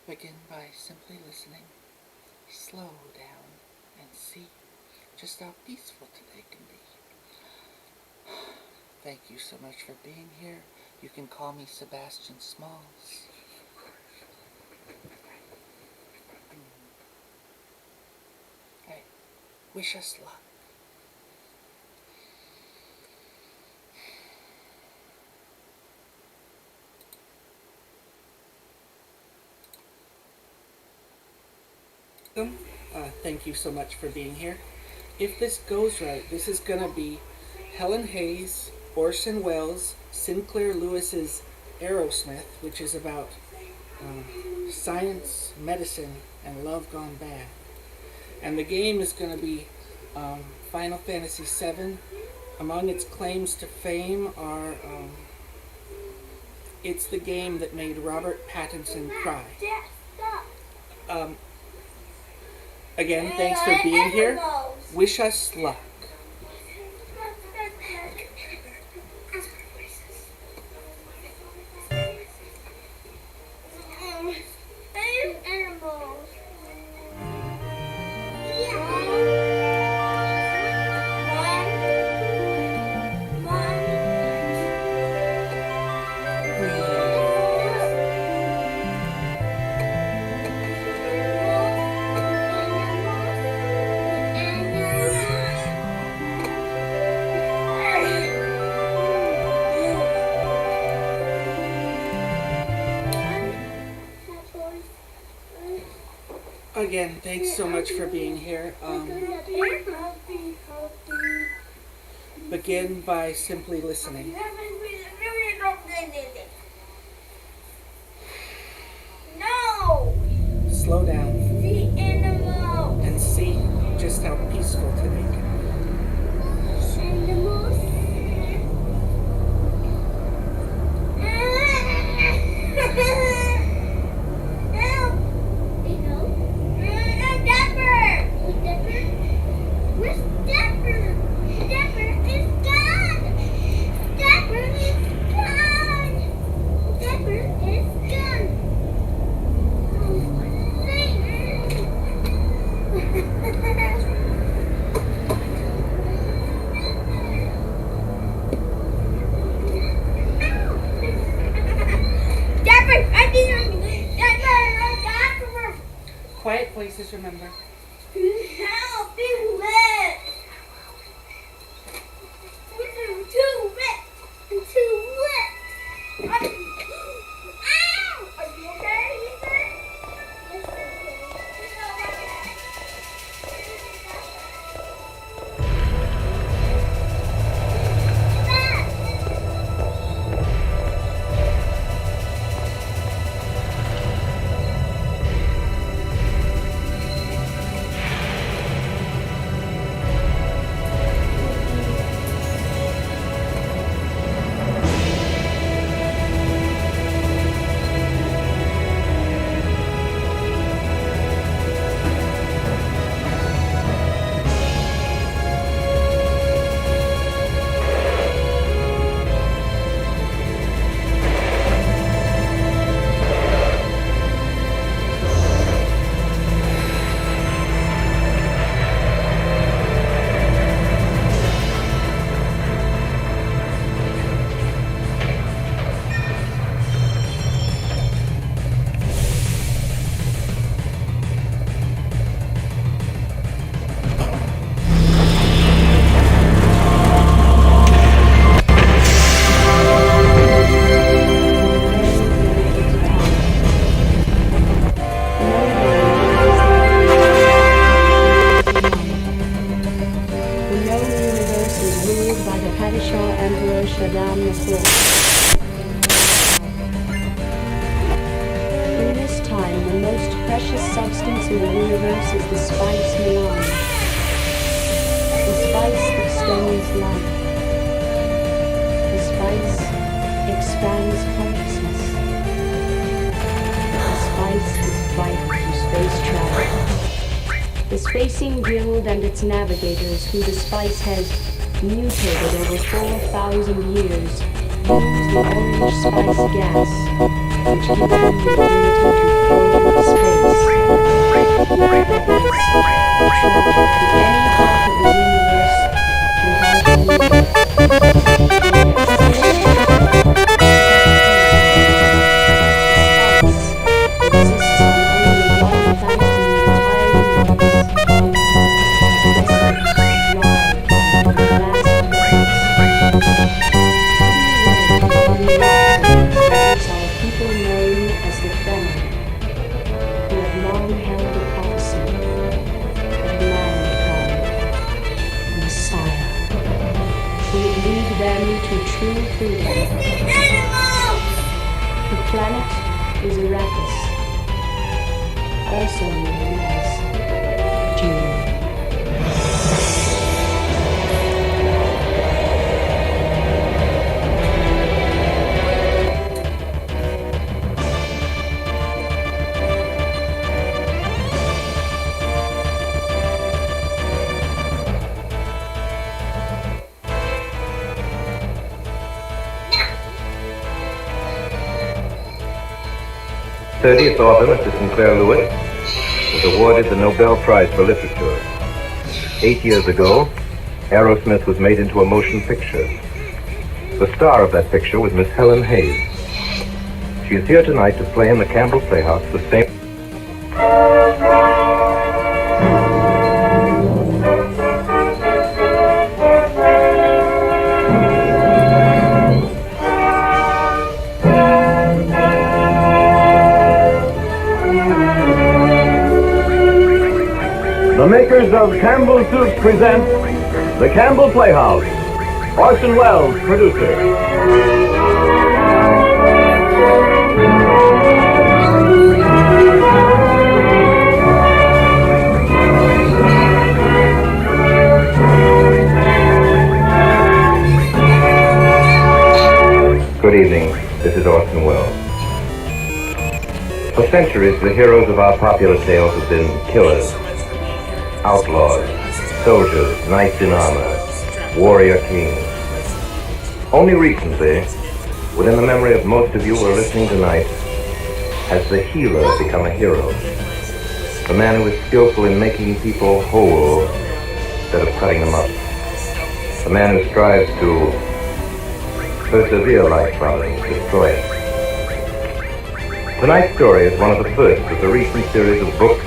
Begin by simply listening. Slow down and see just how peaceful today can be. Thank you so much for being here. You can call me Sebastian Smalls. Hey, wish us luck. Thank you so much for being here. If this goes right, this is going to be Helen Hayes, Orson Welles, Sinclair Lewis's Aerosmith, which is about science, medicine, and love gone bad. And the game is going to be Final Fantasy VII. Among its claims to fame are it's the game that made Robert Pattinson cry. Again, thanks for being here. Wish us luck. Again, thanks so much for being here. Begin by simply listening. No! Slow down The animal! and see just how peaceful today can Animals? Quiet places, remember. Help! Be wet! We're too wet! I'm too wet! Ow! Are you okay, Ethan? Yes, In this time, the most precious substance in the universe is the spice Milan. The spice extends life. The spice expands consciousness. The spice is vital to space travel. The Spacing Guild and its navigators, who the spice has mutated over 4,000 years, use the orange spice gas, which gives them the ability to flow '30th author, Mr. Sinclair Lewis, was awarded the Nobel Prize for Literature. 8 years ago, Aerosmith was made into a motion picture. The star of that picture was Miss Helen Hayes. She is here tonight to play in the Campbell Playhouse the same... The makers of Campbell Soup present the Campbell Playhouse. Orson Welles, producer. Good evening, this is Orson Welles. For centuries, the heroes of our popular tales have been killers, outlaws, soldiers, knights in armor, warrior kings. Only recently, within the memory of most of you who are listening tonight, has the healer become a hero. The man who is skillful in making people whole instead of cutting them up. The man who strives to persevere like problems, destroy it. Tonight's story is one of the first of the recent series of books,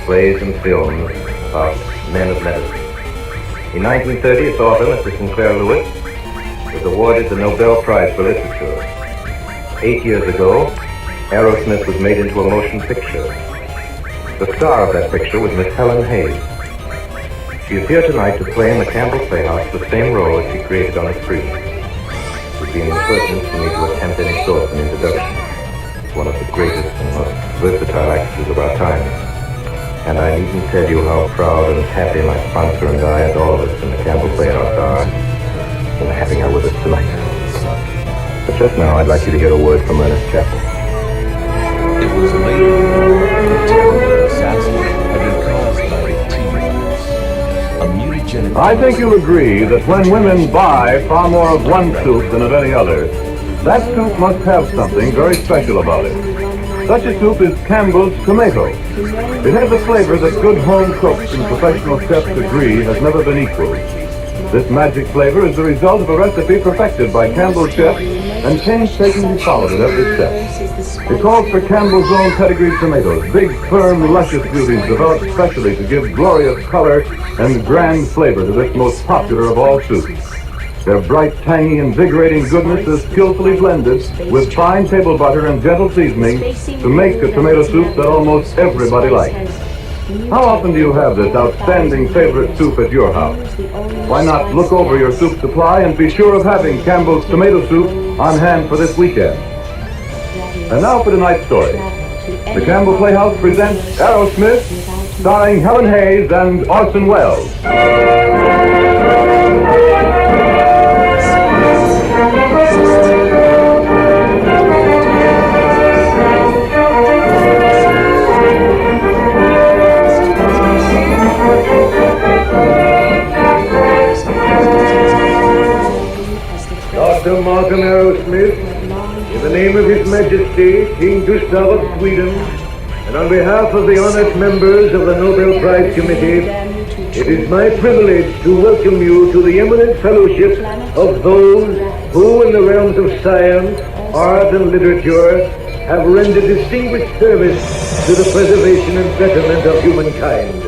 plays, and films about men of medicine. In 1930, its author, Mr. Sinclair Lewis, was awarded the Nobel Prize for Literature. 8 years ago, Aerosmith was made into a motion picture. The star of that picture was Miss Helen Hayes. She is here tonight to play in the Campbell Playhouse the same role as she created on the screen. It would be an impertinence for me to attempt any sort of an introduction. It's one of the greatest and most versatile actresses of our time. And I needn't tell you how proud and happy my sponsor and I and all of us in the Campbell Playhouse are in having her with us tonight. But just now, I'd like you to hear a word from Ernest Chappell. It was later that terrible disaster had been caused by T-virus, a mutagenic... I think you'll agree that when women buy far more of one soup than of any other, that soup must have something very special about it. Such a soup is Campbell's tomato. It has a flavor that good home cooks and professional chefs agree has never been equaled. This magic flavor is the result of a recipe perfected by Campbell chefs and painstakingly followed at every step. It calls for Campbell's own pedigreed tomatoes, big, firm, luscious beauties developed specially to give glorious color and grand flavor to this most popular of all soups. Their bright, tangy, invigorating goodness is skillfully blended with fine table butter and gentle seasoning to make a tomato soup that almost everybody likes. How often do you have this outstanding favorite soup at your house? Why not look over your soup supply and be sure of having Campbell's tomato soup on hand for this weekend? And now for tonight's story. The Campbell Playhouse presents Aerosmith, starring Helen Hayes and Orson Welles. Dr. Markham Aerosmith, in the name of His Majesty, King Gustav of Sweden, And on behalf of the honored members of the Nobel Prize Committee, it is my privilege to welcome you to the eminent fellowship of those who, in the realms of science, art, and literature, have rendered distinguished service to the preservation and betterment of humankind.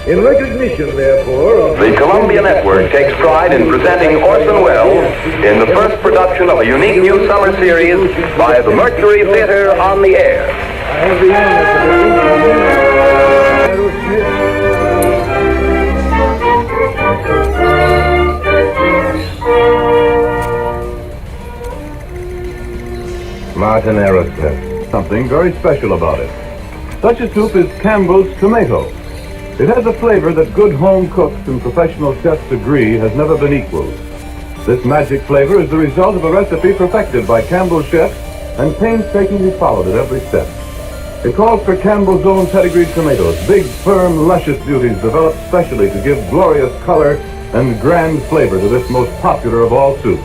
In recognition, therefore, of The Columbia Network takes pride in presenting Orson Welles in the first production of a unique new summer series by the Mercury Theatre on the Air. I have the honor to Martin Aerosmith. Something very special about it. Such a soup is Campbell's tomato. It has a flavor that good home cooks and professional chefs agree has never been equaled. This magic flavor is the result of a recipe perfected by Campbell's chefs and painstakingly followed at every step. It calls for Campbell's own pedigreed tomatoes, big, firm, luscious beauties developed specially to give glorious color and grand flavor to this most popular of all soups.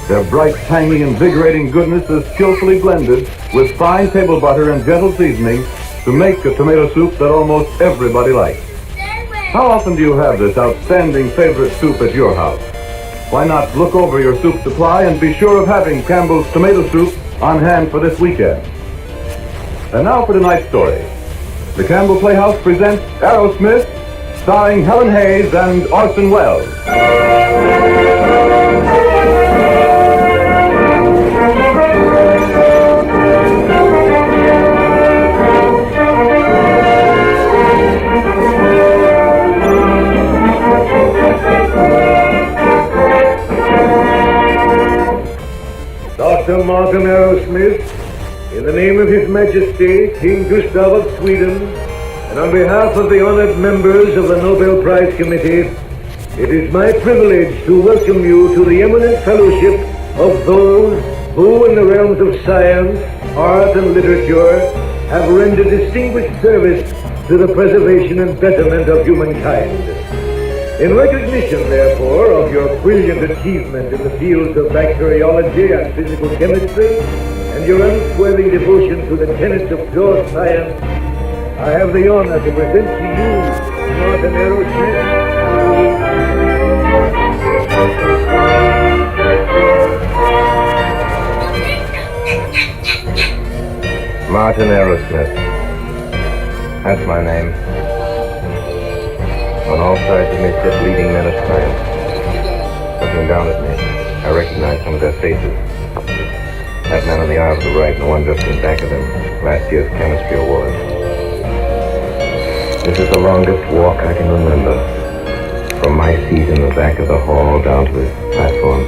Their bright, tangy, invigorating goodness is skillfully blended with fine table butter and gentle seasoning to make a tomato soup that almost everybody likes. How often do you have this outstanding favorite soup at your house? Why not look over your soup supply and be sure of having Campbell's tomato soup on hand for this weekend? And now for tonight's story. The Campbell Playhouse presents Aerosmith, starring Helen Hayes and Orson Welles. Dr. Martin Aerosmith, in the name of His Majesty, King Gustav of Sweden, and on behalf of the honored members of the Nobel Prize Committee, it is my privilege to welcome you to the eminent fellowship of those who, in the realms of science, art, and literature, have rendered distinguished service to the preservation and betterment of humankind. In recognition, therefore, of your brilliant achievement in the fields of bacteriology and physical chemistry, and your unswerving devotion to the tenets of pure science, I have the honor to present to you Martin Aerosmith. Martin Aerosmith. That's my name. On all sides of me sit leading men of science. Looking down at me, I recognize some of their faces. That man on the aisle to the right and the one just in back of him, last year's chemistry award. This is the longest walk I can remember. From my seat in the back of the hall down to the platform.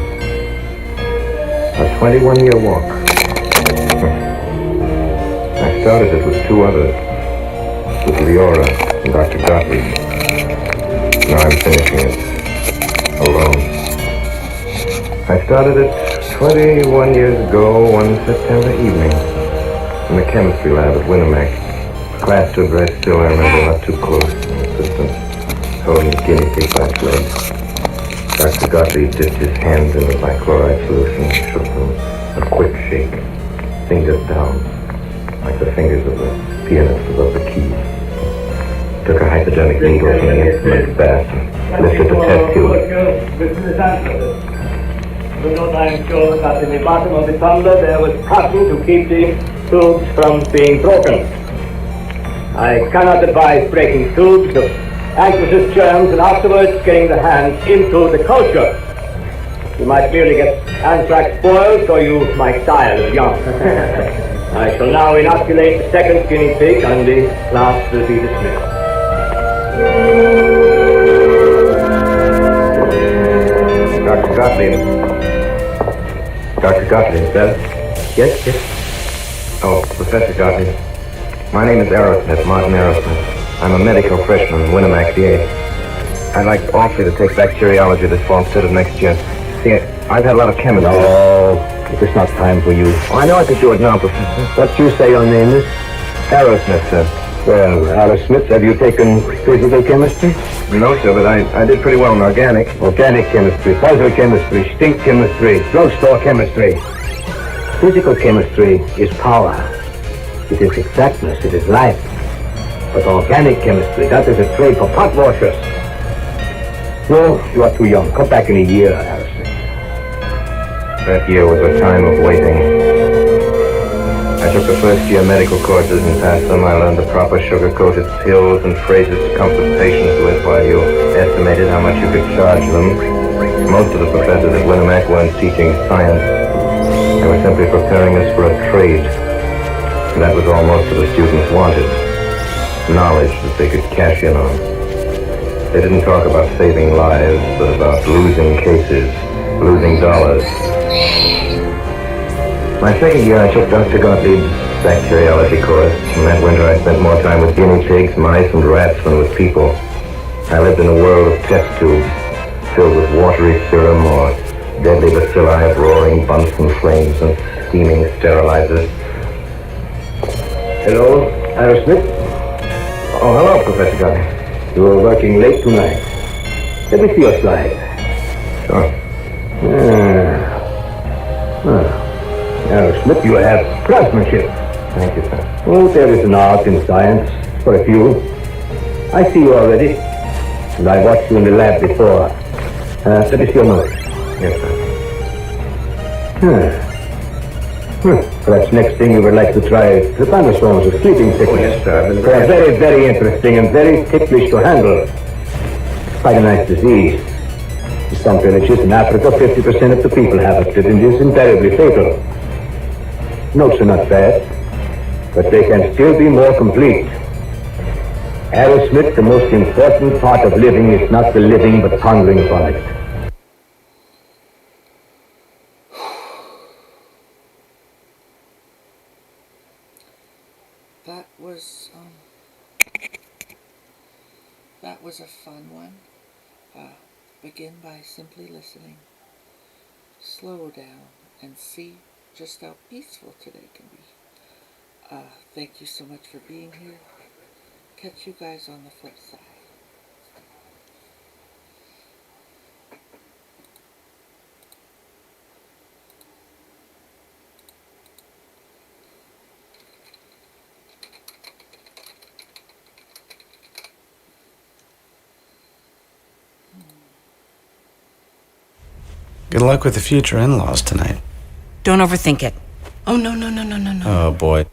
A 21-year walk. I started it with two others. With Leora and Dr. Gottlieb. Now I'm finishing it alone. I started it 21 years ago one September evening in the chemistry lab at Winnemac. The class stood very still, I remember, not too close. The assistant holding his guinea pig by its legs. Dr. Gottlieb dipped his hands in the bichloride solution and shook them. A quick shake. Fingers down, like the fingers of the pianist above the keys. Took a hypodermic needle from the instrument bass and lifted the test tube. But I'm sure that in the bottom of the tumbler there was cotton to keep the tubes from being broken. I cannot advise breaking tubes of anthracis germs and afterwards getting the hands into the culture. You might merely get anthrax spoiled, or you might die as young. I shall now inoculate the second guinea pig, and the class will be dismissed. Dr. Gottlieb. Dr. Gottlieb, sir? Yes. Oh, Professor Gottlieb. My name is Aerosmith, Martin Aerosmith. I'm a medical freshman in Winnemac, PA. I'd like awfully to take bacteriology this fall instead of next year. See, I've had a lot of chemistry. No, it's not time for you. Oh, I know I could do it now, Professor. What you say your name is? Aerosmith, sir. Well, Aerosmith, have you taken physical chemistry? No, sir, but I did pretty well in organic. Organic chemistry, puzzle chemistry, stink chemistry, drugstore chemistry. Physical chemistry is power. It is exactness, it is life. But organic chemistry, that is a trade for pot washers. No, you are too young. Come back in a year, Harrison. That year was a time of waiting. I took the first year medical courses and passed them. I learned the proper sugar-coated pills and phrases to comfort patients with while you estimated how much you could charge them. Most of the professors at Winnemac weren't teaching science. They were simply preparing us for a trade. And that was all most of the students wanted. Knowledge that they could cash in on. They didn't talk about saving lives, but about losing cases, losing dollars. My second year I took Dr. Gottlieb's bacteriology course, and that winter I spent more time with guinea pigs, mice, and rats than with people. I lived in a world of test tubes, filled with watery serum or deadly bacilli of roaring Bunsen flames and steaming sterilizers. Hello, Aerosmith. Oh, hello, Professor Gottlieb. You are working late tonight. Let me see your slide. Sure. Aerosmith, you have craftsmanship. Thank you, sir. Oh, there is an art in science for a few. I see you already, and I watched you in the lab before. Let me see your notes. Yes, sir. Perhaps next thing you would like to try trypanosomes of sleeping sickness. Oh, yes, sir. They are very, very interesting and very ticklish to handle. Quite a nice disease. In some villages in Africa, 50% of the people have it, and it is invariably fatal. Notes are not bad, but they can still be more complete. Aerosmith, the most important part of living is not the living, but pondering upon it. That was a fun one. Begin by simply listening. Slow down and see just how peaceful today can be. Thank you so much for being here. Catch you guys on the flip side. Good luck with the future in-laws tonight. Don't overthink it. Oh, no. Oh, boy.